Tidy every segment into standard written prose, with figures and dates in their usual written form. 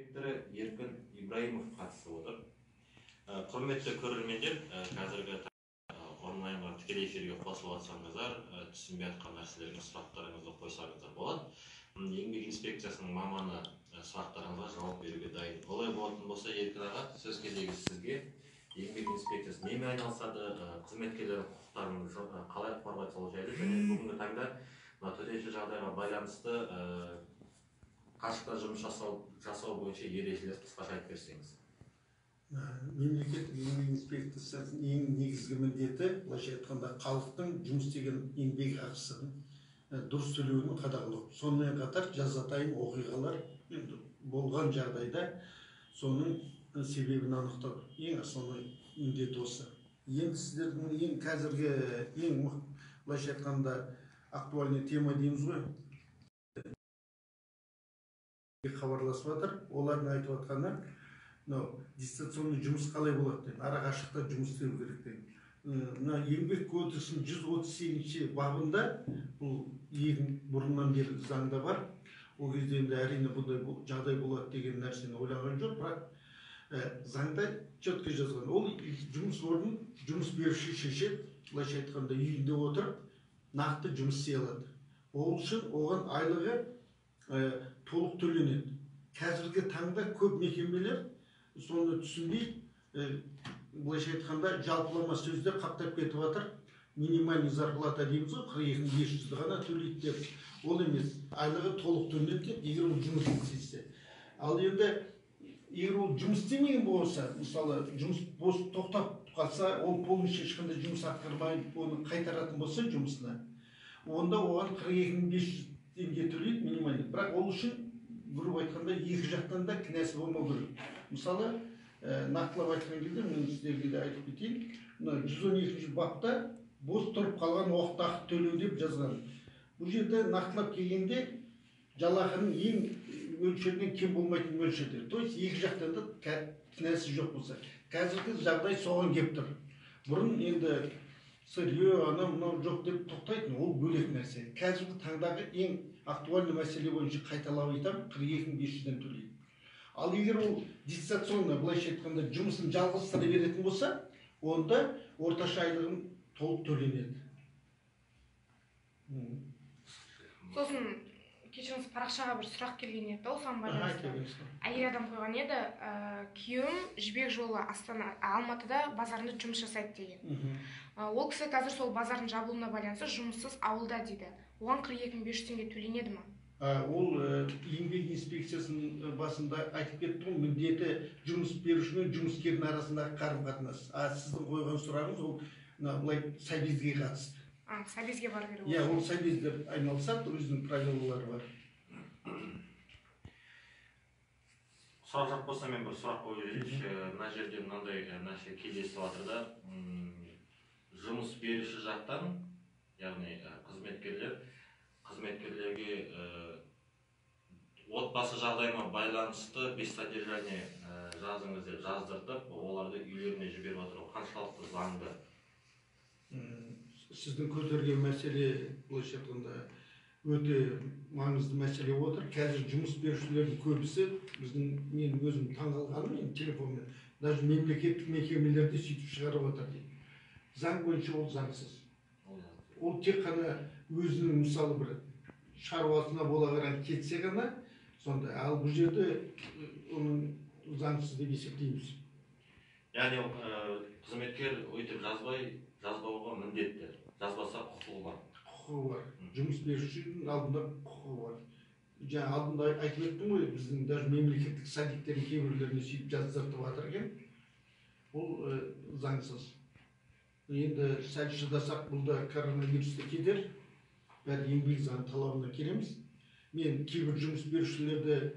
инспекторы Еркін Ибраимов қатысып отыр. Құрметті көрермендер, қазіргі онлайнға тікелей эфирге қосылып жатсаңыздар, түсінбей жатқан нәрселерге сұрақтарыңызды қойсаңыздар болады. Еңбек инспекциясының маманы сұрақтарыңызға жауап беруге дайын. Олай болатын болса, Еркін аға, сөз кезегі сізге. Еңбек инспекциясы немен айналысады, қызметкерлердің құқықтарын қалай қорғайды сол жайлы, және бүгінгі таңда төтенше жағдайға байланысты қашықта жұмыс жасау бойынша ережелер қысқаша айтып берсеңіз. Мемлекеттік еңбек инспекциясының ең негізгі міндеті, былайша айтқанда, халықтың жұмыс істеген еңбек ақысын дұрыс төлеуін қадағалау. Сонымен қатар жазатайым оқиғалар болған жағдайда соның себебін анықтау. Ең основной міндет осы. Енді сіздердің ең қазіргі былайша айтқанда актуальный тема дейміз ғой. Хабарласып жатыр, олардың айтып жатқаны, дистанционный жұмыс қалай болады дейді, ара қашықта жұмыс істеу керек дейді. Еңбек кодексінің 138-ші бабында, бұл бұрыннан бері заңда бар. Ол кезде енді әрине бұндай жағдай болады деген нәрсені ойлаған жоқ, бірақ заңда четко жазған. Ол жұмыс орнын жұмыс беруші шешеді, былайша айтқанда үйінде отырып, нақты жұмыс істей алады. Ол үшін оған айлығы толық төленеді. Қазіргі таңда көп мекемелер соны түсінбей, былайша айтқанда жалпылама сөзде қаптап кетіп жатыр. Минимальный зарплата дейміз ғой, 42.500 ғана төлейді деп. Ол емес, айлығы толық төленеді деп, егер ол жұмыс істесе. Ал енді егер ол жұмыс істемеген болса, мысалы жұмыс бос тоқтап қалса, ол полностью ешқандай жұмыс атқармай, оны қайтаратын болса жұмысына, онда оған 42.500 теңге төлейді минимальный. Бірақ ол үшін, грубо айтқанда, екі жақтан да кінәсі болмау керек. Мысалы, нақтылап айтқан кезде, мен сіздерге де айтып кетейін, 112-ші бапта бос тұрып қалған уақыт төлеу деп жазған. Бұл жерде нақтылап келгенде жалақының ең мөлшерінен кем болмайтын мөлшерде. То есть екі жақтан да кінәсі жоқ болса. Қазіргі жағдай соған кеп тұр. Бұрын енді сырье, анау жоқ деп тоқтайтын, ол бөлек нәрсе. Қазіргі таңдағы ең актуальный мәселе бойынша қайталап айтам, 42.500-ден төлейді. Ал егер ол дистанционно, былайша айтқанда, жұмысын жалғастыра беретін болса, онда орташа айлығын толық төленеді. Сосын кешіңіз парақшаға бір сұрақ келген еді, осыған байланысты. Әйел адам қойған еді, күйеуім Жібек жолы Алматыда базарында жұмыс жасайды деген. Ол кісі қазір сол базардың жабылуына байланысты жұмыссыз ауылда дейді. Оған 42.500 теңге төленеді ма? Ол еңбек инспекциясының басында айтып кетті ғой, міндеті жұмыс беруші мен жұмыскердің арасындағы қарым-қатынас. Сіздің қойған сұрағыңыз ол былай сәбизге қатысты. Сәбизге бар керек. Иә, ол сәбизге айналысады, өзінің правилалары бар. Сұрақ жоқ болса, мен бір сұрақ қойып мына жерде мынандай нәрсе кездесіп жатыр да, жұмыс беруші жақтан, яғни қызметкерлерге отбасы жағдайына байланысты без содержания жазыңыз деп жаздыртып, оларды үйлеріне жіберіп отыру қаншалықты заңды? Сіздің көтерген мәселе, былайша айтқанда, өте маңызды мәселе отыр. Қазір жұмыс берушілердің көбісі, мен өзім таңғалғаным, телефонмен, даже мемлекеттік мекемелерде сөйтіп шығарып отыр дейді. Заң бойынша ол заңсыз. Ол тек қана өзінің, мысалы, бір шаруасына бола қарай кетсе ғана, сонда, ал бұл жерде оның заңсыз деп есептейміз. Яғни қызметкер өйтіп жазбауға міндетті, жазбаса құқығы бар. Құқығы бар. Жұмыс берушінің алдында құқығы бар. Жаңа алдында айтып өттім ғой, біздің даже мемлекеттік садиктердің кейбіреулеріне сөйтіп жаздыртып жатыр екен. Бұл заңсыз. Енді сәл шыдасақ, бұл да коронавирусты кедер, бәрі еңбек заң талабына келеміз. Мен кейбір жұмыс берушілерді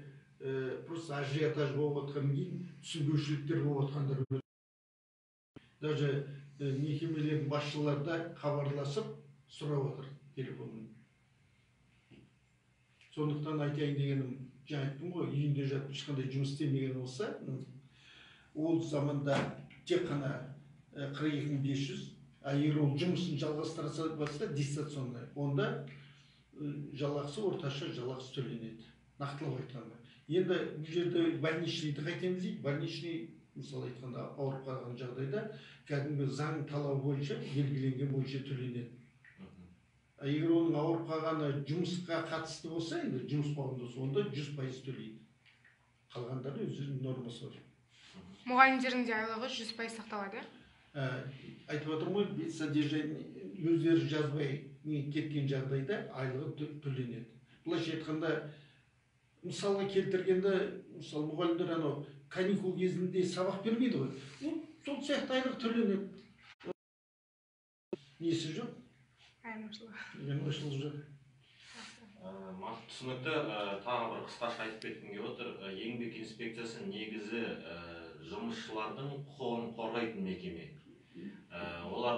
просто ажиотаж болып отқан кейін түсінбеушіліктер болып отқандар. Даже мекемелердің басшыларда хабарласып сұрап отыр телефонмен. Сондықтан айтайын дегенім, жаңа айттым ғой, үйінде жатып ешқандай жұмыс істемеген болса, ол заманда тек қана 42.500, егер ол жұмысын жалғастырса дистанционный, онда жалақысы орташа жалақысы төленеді. нақтылап айтқанда. Енді бұл жерде больничныйды қайтеміз дейді. Больничный, мысалы айтқанда, ауырып қалған жағдайда кәдімгі заң талабы бойынша белгіленген бойынша төленеді. Егер оның ауырып қалғаны жұмысқа қатысты болса, енді жұмыс бабында болса, онда 100% төлейді. Қалғандары өзінің нормасы бар. Мұғалімдердің де айлығы 100% сақталады, айтып отырмын ғой, содержание өздері жазбай кеткен жағдайда айлығы төленеді. Былайша айтқанда, мысалға келтіргенде, мысалы мұғалімдер анау каникул кезінде сабақ бермейді ғой. Сол сияқты айлық төленеді. Несі жоқ? Айырмашылығы жоқ. Түсінікті. Тағы бір қысқаша айтып кеткім келіп отыр. Еңбек инспекциясы негізі жұмысшылардың құқығын қорғайтын мекеме. Олар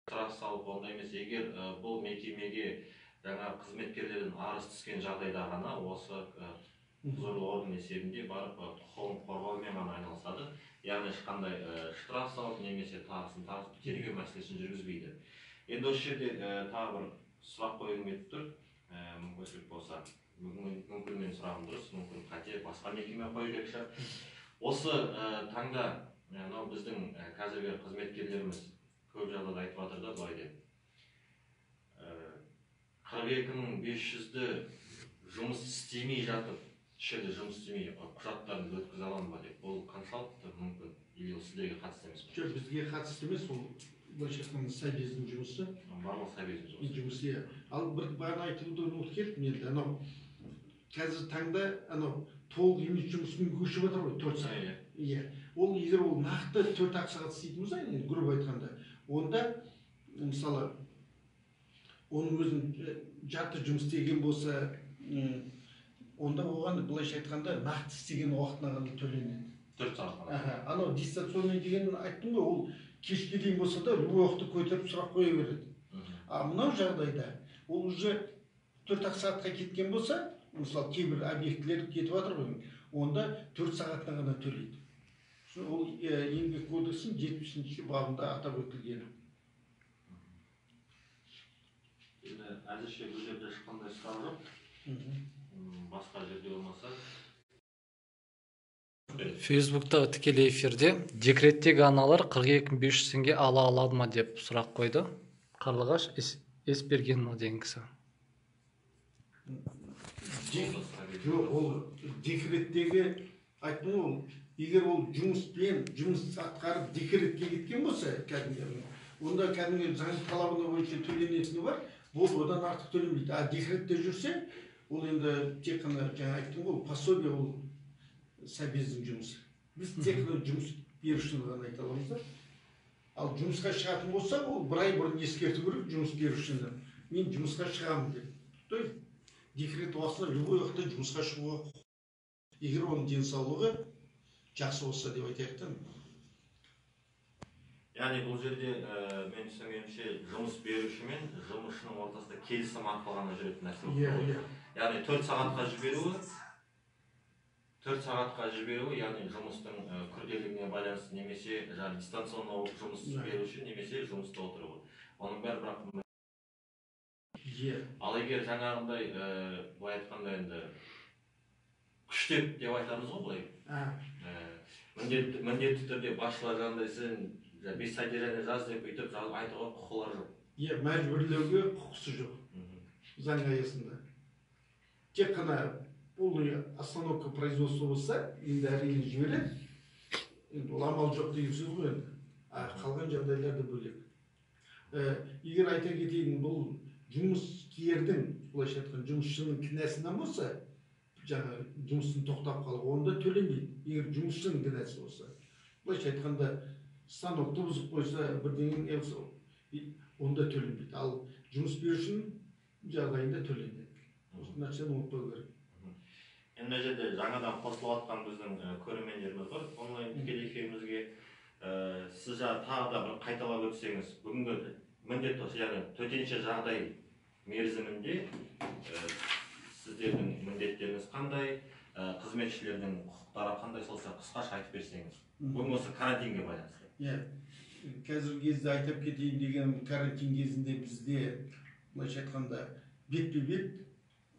штраф салып ондай емес. Егер бұл мекемеге жаңа қызметкерлерден арыз түскен жағдайда ғана осы құзырлы орган есебінде барып құқығын қорғаумен ғана айналысады. Яғни ешқандай штраф салып немесе тағысын тергеу мәселесін жүргізбейді. Енді осы жерде тағы бір сұрақ қойғым келіп тұр. Мүмкіншілік болса, мүмкін мен сұрағым дұрыс, мүмкін қате, басқа мекеме қою керек шығар. Осы таңда біздің қазіргі қызметкерлеріміз көп жағдайда айтып жатыр да былай деп. 42.500-ді жұмыс істемей жатып, ішерде жұмыс істемей құжаттарын өткізе аламын ба деп. Ол қаншалықты мүмкін? Или сіздерге қатысты емес пе? Жоқ, бізге қатысты емес, ол былайша айтқанда Совбездің жұмысы. Барлық Совбездің жұмысы. Ал бір бағана айтуды ұмытып кеттім енді, анау қазір таңда анау толық емес жұмысымен көшіп жатыр ғой, 4 сағат. Иә. Ол егер ол нақты 4 сағат істейтін болса, енді грубо айтқанда, онда мысалы оның өзін жарты жұмыс істеген болса, онда оған былайша айтқанда нақты істеген уақытына ғана төленеді. 4 сағат. Анау дистанционный дегенін айттым ғой, ол кешке дейін болса да любой уақытта көтеріп сұрақ қоя береді. А мынау жағдайда ол уже 4 сағатқа кеткен болса, мысалы кейбір объектілер кетіп жатыр ғой, онда 4 сағатына ғана төлейді. Ол еңбек кодексінің 70-ші бабында атап өтілген. Енді әзірше бұл жерде ешқандай сұрақ жоқ. Басқа жерде болмаса. Фейсбукта тікелей эфирде декреттегі аналар 42.500 теңге ала алады ма деп сұрақ қойды. Қарлығаш Еспергенова деген кісі. Жоқ, ол декреттегі айттым ол, егер ол жұмыс атқарып декретке кеткен болса, онда кәдімгі заң талабына бойынша төленетіні бар, болды, одан артық төленбейді. А декретте жүрсе, ол енді тек қана жаңа айттым ғой, пособие ол Совбездің жұмысы. Біз тек қана жұмыс берушіні ғана айта аламыз да. Ал жұмысқа шығатын болса, ол бір ай бұрын ескерту керек жұмыс берушіні. Мен жұмысқа шығамын деп. То есть декрет уақытында любой уақытта жұмысқа шығуға құқық. Егер оның денсаулығы жақсы болса деп айтайық та. Яғни бұл жерде мен түсінгенімше жұмыс беруші мен жұмысшының ортасында келісім арқылы ғана жүретін нәрсе. Яғни 4 сағатқа жіберуі, яғни жұмыстың күрделілігіне байланысты немесе дистанционно жұмыс беруші немесе жұмыста отыруы. Оның бәрі бірақ ал егер жаңағындай былай айтқанда енді күштеп деп айтамыз ғой былай. Міндетті түрде басшылар жаңағындай сен без содержания жаз деп бүйтіп айтуға құқылары жоқ. Мәжбүрлеуге құқысы жоқ. Заң аясында. Тек қана полный остановка производства болса, енді әрине жібереді. Ол амал жоқ деген сөз ғой енді. Қалған жағдайларда бөлек. Егер айта кетейін, бұл жұмыскердің, былайша айтқан жұмысшының кінәсінен болса, жаңа жұмысын тоқтап қалып, онда төленбейді. Егер жұмысшының кінәсі болса, былайша айтқанда станокты бұзып қойса, бірдеңе онда төленбейді. Ал жұмыс берушінің жағдайында төленеді. Осы нәрсені ұмытпау керек. Мына жерде жаңадан қосылып жатқан біздің көрермендеріміз бар. Онлайн тікелей эфирімізге сіз тағы да бір қайталап өтсеңіз, бүгінгі міндет осы, яғни төтенше жағдай мерзімінде сіздердің міндеттеріңіз қандай, қызметшілердің құқықтары қандай, солса қысқаша айтып берсеңіз. Бүгін осы карантинге байланысты. Қазіргі кезде айтып кетейін деген, карантин кезінде бізде, былайша айтқанда, бетпе-бет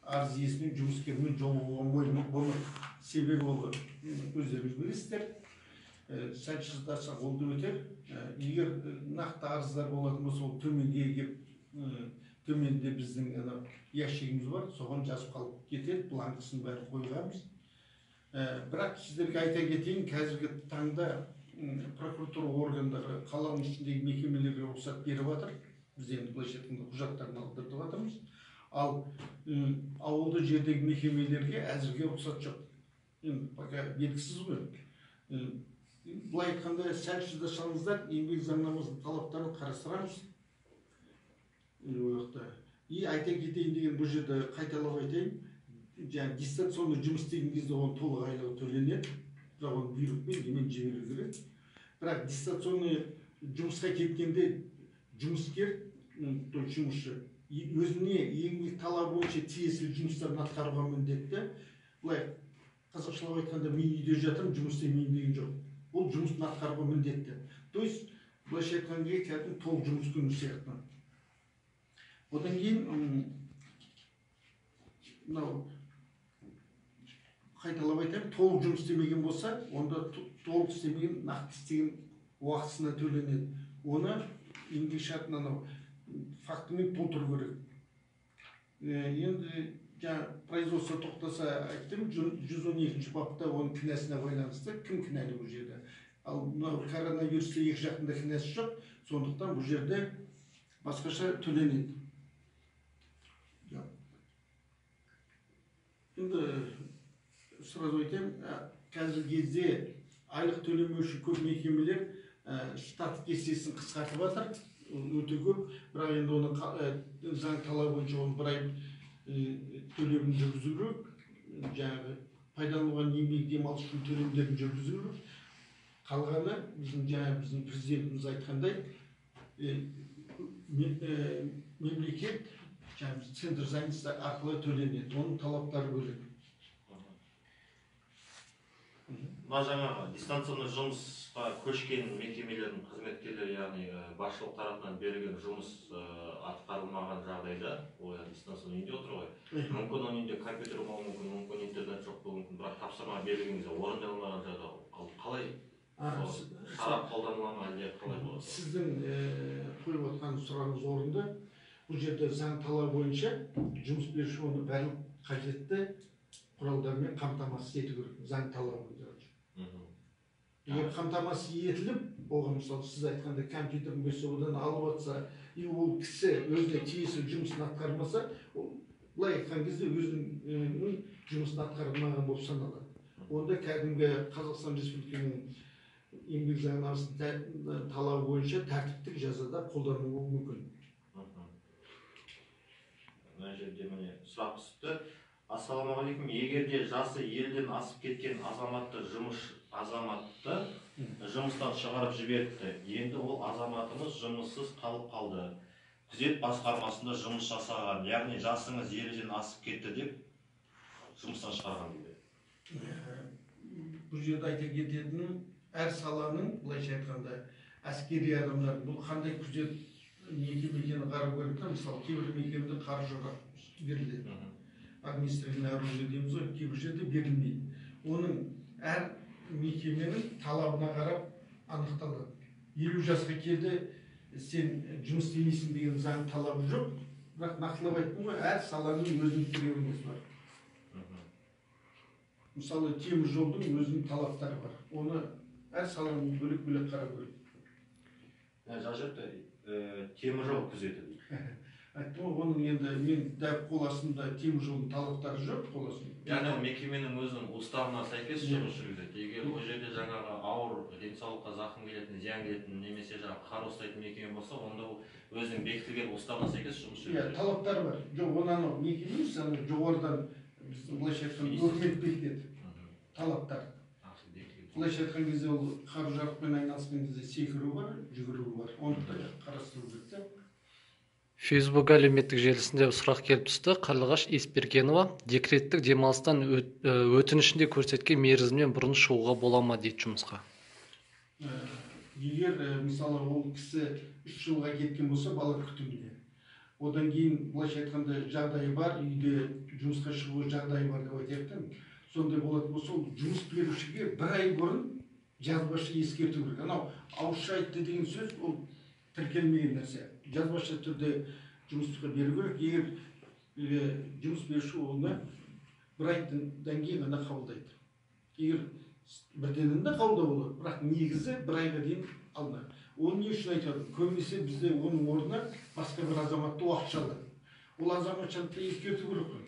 арыз иесінің жұмыскермен жолығуға болмайды. Себебі ол өздеріңіз білесіздер. Сәл шыдасақ ол да өтер. Егер нақты арыздар болатын болса, ол төменге келіп, төменде біздің ящигіміз бар, соған жазып қалып кетеді, бланкысын бәрі қойғанбыз. Бірақ сіздерге айта кетейін, қазіргі таңда прокуратура органдары қаланың ішіндегі мекемелерге рұқсат беріп жатыр. Біз енді былайша айтқанда құжаттарын алдыртып жатырмыз. Ал ауылды жердегі мекемелерге әзірге рұқсат жоқ. Пока белгісіз ғой. Былай айтқанда сәл шыдасаңыздар, еңбек заңнамасының талаптарын қарастырамыз. И айта кетейін деген бұл жерде қайталап айтайын, жаңағы дистанционный жұмыс істеген кезде оған толық айлығы төленеді, бірақ оны бұйрықпен немен жіберу керек. Бірақ дистанционный жұмысқа кеткенде жұмыскер, жұмысшы өзіне еңбек талабы бойынша тиесілі жұмыстарын атқаруға міндетті. Былай қазақшалап айтқанда, мен үйде жатырмын, жұмыс істемеймін деген жоқ. Ол жұмысын атқаруға міндетті. То есть, былайша айтқанда, кәдімгі толық жұмыс күні сияқты. Одан кейін, қайталап айтайын, толық жұмыс істемеген болса, онда толық істемеген, нақты істеген уақытысына төленеді. Оны еңбек шартынан фактімен толтыру керек. Енді производство тоқтаса айттым, 112-ші бапта оның кінәсіне байланысты, кім кінәлі бұл жерде. Ал коронавирусте екі жақтында кінәсі жоқ, сондықтан бұл жерде басқаша төленеді. Енді сразу айтайын, қазіргі кезде айлық төлемеу үшін көп мекемелер штат кестесін қысқартып жатыр, өте көп, бірақ енді оны заң талабы бойынша оны бір ай төлемін жүргізу, жаңағы пайдаланылған еңбек демалыс үшін төлемдерін жүргізу. Қалғаны біздің президентіміз айтқандай, мемлекет центр занятости арқылы төленеді. Оның талаптары бөлек. Мына жаңағы дистанционный жұмысқа көшкен мекемелердің қызметкерлері, яғни басшылық тарапынан берілген жұмыс атқарылмаған жағдайда, ол дистанционный үйінде отыр ғой. Мүмкін оның үйінде компьютер болуы мүмкін, мүмкін интернет жоқ болуы мүмкін, бірақ тапсырма берілген кезде орындалмаған жағдайда қалай шара қолданыла ма, әлде қалай болады? Сіздің қойып отқан сұрағыңыз орынды. Бұл жерде заң талабы бойынша жұмыс беруші оны барлық қажетті құралдармен қамтамасыз ету керек, заң талабы бойынша. Егер қамтамасыз етіліп, оған мысалы сіз айтқанда компьютерін берсе, одан алып жатса, и ол кісі өзіне тиесілі жұмысын атқармаса, былай айтқан кезде өзінің жұмысын атқармаған болып саналады. Онда кәдімгі Қазақстан Республикасының еңбек заңнамасының талабы бойынша тәртіптік жазада қолданылуы мүмкін. Мына жерде міне сұрақ түсіпті. Ассалаумағалейкум. Егер де жасы елден асып кеткен азаматты жұмыстан шығарып жіберіпті, енді ол азаматымыз жұмыссыз қалып қалды. Күзет басқармасында жұмыс жасаған, яғни жасыңыз елден асып кетті деп жұмыстан шығарған дейді. Бұл жерде айта кететінім, әр саланың, былайша айтқанда, әскери адамдар бұл қандай күзет мекемені қарау керек. Мысалы, кейбір мекемеде қаржы беріледі. Административный оружие дейміз ғой, кейбір жерде берілмейді. Оның әр мекеменің талабына қарап анықталады. 50 жасқа келді, сен жұмыс істемейсің деген заң талабы жоқ, бірақ нақтылап айттым ғой, әр саланың өзінің требованиясы бар. Мысалы, темір жолдың өзінің талаптары бар. Оны әр саланың бөлек-бөлек қарау керек. Жажырды темір жол күзеті дейді. Айттым ғой, оның енді мен дәп қол астында темір жолдың талаптары жоқ қол астында. Яғни мекеменің өзінің уставына сәйкес жұмыс жүргізеді. Егер ол жерде жаңағы ауыр денсаулыққа зақым келетін, зиян келетін немесе жаңағы қару ұстайтын мекеме болса, онда ол өзінің бекітілген уставына сәйкес жұмыс жүргізеді. Талаптар бар. Жоқ, оны мекеме емес, жоғарыдан біздің былайша айтқан өкімет бекітеді. Талаптар. Былайша айтқан кезде ол қару-жарақпен айналысқан кезде секіру бар, жүгіру бар. Оны да қарастыру керек. Facebook әлеуметтік желісінде сұрақ келіп түсті. Қарлығаш Еспергенова, декреттік демалыстан өтінішінде көрсеткен мерзімнен бұрын шығуға бола ма дейді жұмысқа? Егер мысалы ол кісі 3 жылға кеткен болса, бала күтімінде. Одан кейін былайша айтқанда жағдайы бар, үйде жұмысқа шығуға жағдайы бар деп айтайық. Сондай болатын болса, ол жұмыс берушіге 1 ай бұрын жазбаша ескерту керек. Анау ауызша айтты деген сөз ол тіркелмеген нәрсе. Жазбаша түрде жұмысқа беру керек. Егер жұмыс беруші оны 1 айдан кейін ғана қабылдайды. Егер бірден де қабылдау болады, бірақ негізі 1 айға дейін алынады. Оны не үшін айтады? Көбінесе бізде оның орнына басқа бір азаматты уақытша алады. Ол азаматшылықты ескерту керек қой.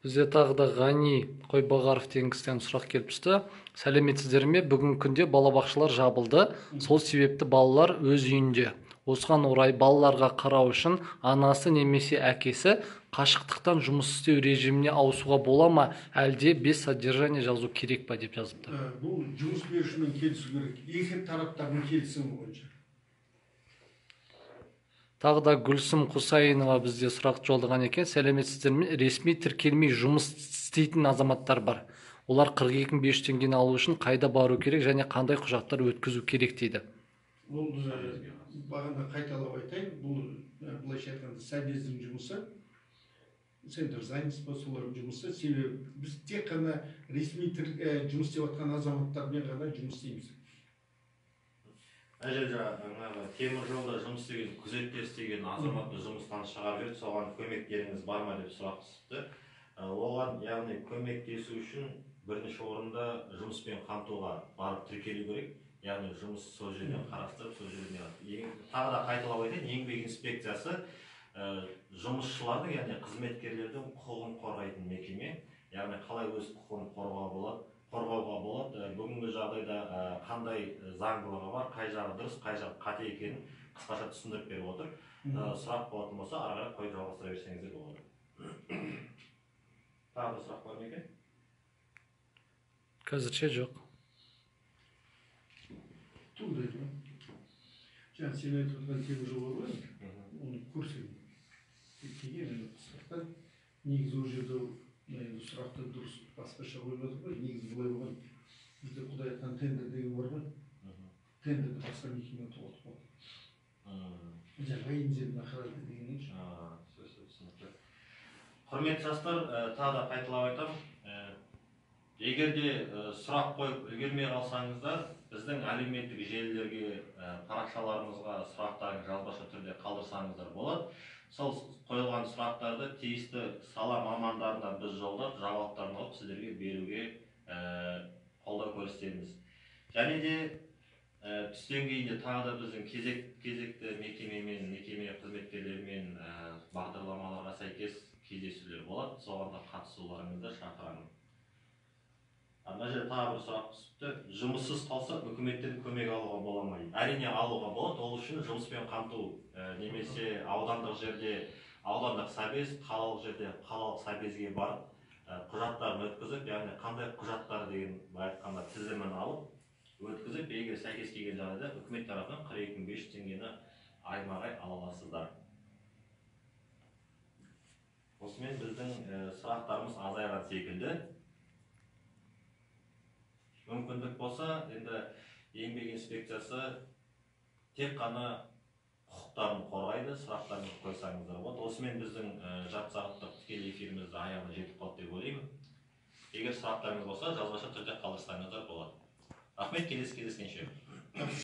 Бізде тағы да Ғани Қойбағаров деген кісіден сұрақ келіп түсті. Сәлеметсіздер ме? Бүгінгі күнде балабақшалар жабылды. Сол себепті балалар өз үйінде. Осыған орай балаларға қарау үшін анасы немесе әкесі қашықтықтан жұмыс істеу режиміне ауысуға бола ма, әлде без содержания жазу керек па деп жазыпты. Бұл жұмыс берушімен келісу керек. Екі тараптардың келісімі бойынша. Тағы да Гүлсім Құсайынова бізде сұрақ жолдаған екен. Сәлеметсіздер ме? Ресми тіркелмей жұмыс істейтін азаматтар бар. Олар 42.500 теңгені алу үшін қайда бару керек және қандай құжаттар өткізу керек дейді. Бұл бағана қайталап айтайын, бұл былайша айтқанда сәбездің жұмысы, центр занятости па солардың жұмысы. Себебі біз тек қана ресми жұмыс істеп жатқан азаматтармен ғана жұмыс істейміз. Темір жолда жұмыс істеген күзетте істеген азаматты жұмыстан шығарып еді, соған көмектеріңіз бар ма деп сұрақ түсіпті. Оған яғни көмектесу үшін бірінші орында жұмыспен қамтуға барып тіркелу керек. Яғни жұмыс сол жерден қарастырып, сол жерден тағы да қайталап айтайын, еңбек инспекциясы жұмысшылардың, яғни қызметкерлердің құқығын қорғайтын мекеме. Яғни қалай өз құқығын қорғауға болады, бүгінгі жағдайда қандай заңдылығы бар, қай жағы дұрыс, қай жағы қате екенін қысқаша түсіндіріп беріп отыр. Сұрақ болатын болса, ары қарай қойып жалғастыра берсеңіздер болады. Тағы да сұрақ бар ма екен? Қазірше жоқ. Туындайды ма? Жаңа сен айтып отырған темір жол бар ғой, оны көрсетейін. Кейін сұрақтар негізі ол жерде сұрақты дұрыс басқаша қойып отыр ғой, негізі былай болған. Бізде Құдай айтқан тендер деген бар ғой. Тендерді басқа мекеме тоғытып қойды. Жаңа инженер нақырады деген түсінікті. Құрметті жастар, тағы да қайталап айтамын. Егер де сұрақ қойып үлгермей қалсаңыздар, біздің әлеуметтік желілерге парақшаларымызға сұрақтарын жазбаша түрде қалдырсаңыздар болады. Сол қойылған сұрақтарды тиісті сала мамандарына біз жолдап, жауаптарын алып сіздерге беруге қолдау көрсетеміз. Және де түстен кейін де тағы да біздің кезекті мекеме қызметкерлерімен бағдарламаларға сәйкес кездесулер болады. Соған да қатысуларыңызды шақырамын. Ана жерде тағы бір сұрақ түсіпті. Жұмыссыз қалса үкіметтен көмек алуға бола ма? Әрине алуға болады. Ол үшін жұмыспен қамту немесе аудандық жерде аудандық сәбез, қалалық жерде қалалық сәбезге барып құжаттарын өткізіп, яғни қандай құжаттар деген айтқанда тізімін алып өткізіп, егер сәйкес келген жағдайда үкімет тарапынан 42.500 теңгені аймағай ала аласыздар. Осымен біздің сұрақтарымыз азайған секілді. Мүмкіндік болса, енді еңбек инспекциясы тек қана құқықтарын қорғайды, сұрақтарын қойсаңыздар болады. Осымен біздің жарты сағаттық тікелей эфирімізді аяғына жетіп қалды деп ойлаймын. Егер сұрақтарыңыз болса, жазбаша түрде қалдырсаңыздар болады. Рахмет, келесі кездескенше.